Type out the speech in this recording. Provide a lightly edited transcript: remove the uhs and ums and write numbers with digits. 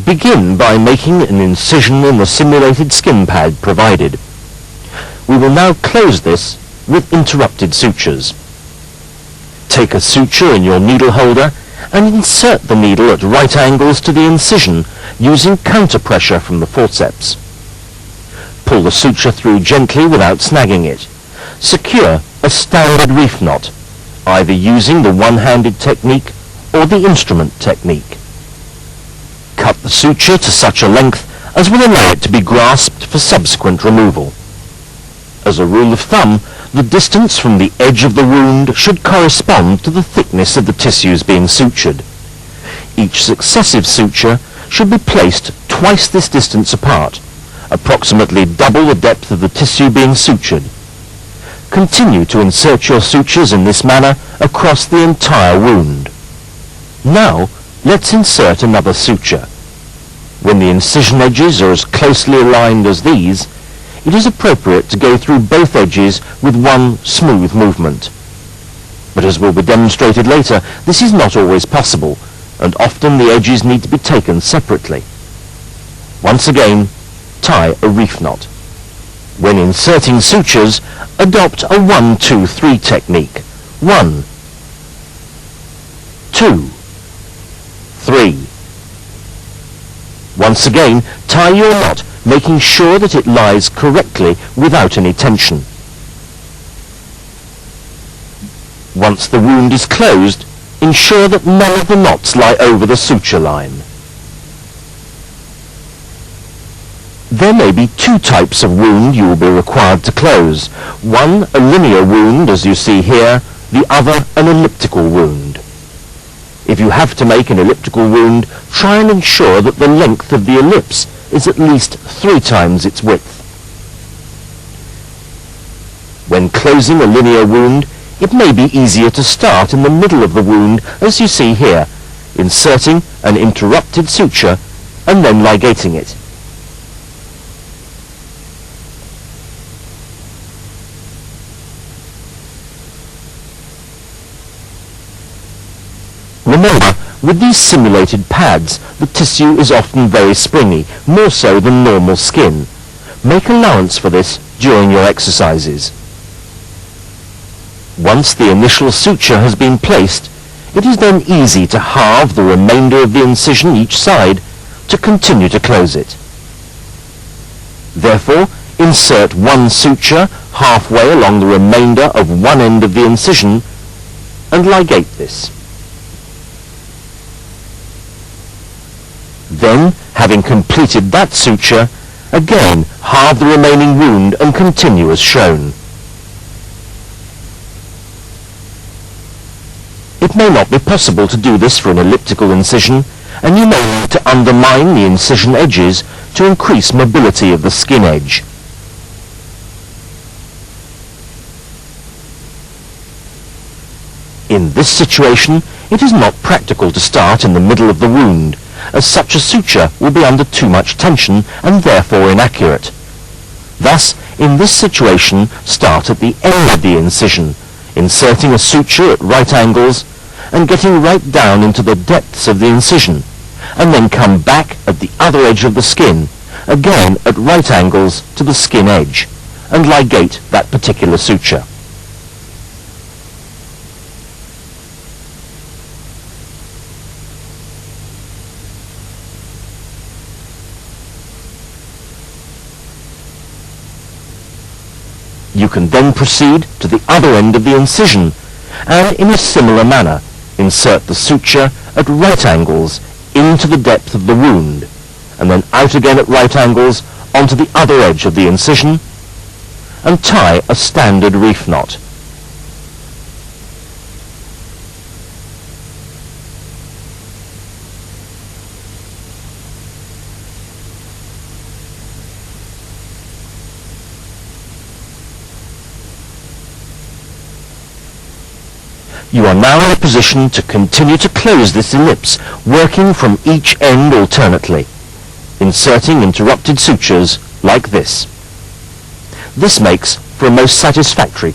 Begin by making an incision in the simulated skin pad provided. We will now close this with interrupted sutures. Take a suture in your needle holder and insert the needle at right angles to the incision using counter pressure from the forceps. Pull the suture through gently without snagging it. Secure a standard reef knot, either using the one-handed technique or the instrument technique. Cut the suture to such a length as will allow it to be grasped for subsequent removal. As a rule of thumb, the distance from the edge of the wound should correspond to the thickness of the tissues being sutured. Each successive suture should be placed twice this distance apart, approximately double the depth of the tissue being sutured. Continue to insert your sutures in this manner across the entire wound. Now, let's insert another suture. When the incision edges are as closely aligned as these, it is appropriate to go through both edges with one smooth movement. But as will be demonstrated later, this is not always possible, and often the edges need to be taken separately. Once again, tie a reef knot. When inserting sutures, adopt a 1-2-3 technique. 1, 2, 3. Once again, tie your knot, making sure that it lies correctly without any tension. Once the wound is closed, ensure that none of the knots lie over the suture line. There may be two types of wound you will be required to close. One, a linear wound, as you see here, the other, an elliptical wound. If you have to make an elliptical wound, try and ensure that the length of the ellipse is at least 3 times its width. When closing a linear wound, it may be easier to start in the middle of the wound, as you see here, inserting an interrupted suture and then ligating it. Remember, with these simulated pads, the tissue is often very springy, more so than normal skin. Make allowance for this during your exercises. Once the initial suture has been placed, it is then easy to halve the remainder of the incision each side to continue to close it. Therefore, insert one suture halfway along the remainder of one end of the incision and ligate this. Then, having completed that suture, again halve the remaining wound and continue as shown. It may not be possible to do this for an elliptical incision, and you may need to undermine the incision edges to increase mobility of the skin edge. In this situation, it is not practical to start in the middle of the wound, as such a suture will be under too much tension and therefore inaccurate. Thus, in this situation, start at the end of the incision, inserting a suture at right angles and getting right down into the depths of the incision, and then come back at the other edge of the skin, again at right angles to the skin edge, and ligate that particular suture. You can then proceed to the other end of the incision, and in a similar manner, insert the suture at right angles into the depth of the wound, and then out again at right angles onto the other edge of the incision, and tie a standard reef knot. You are now in a position to continue to close this ellipse, working from each end alternately, inserting interrupted sutures like this. This makes for a most satisfactory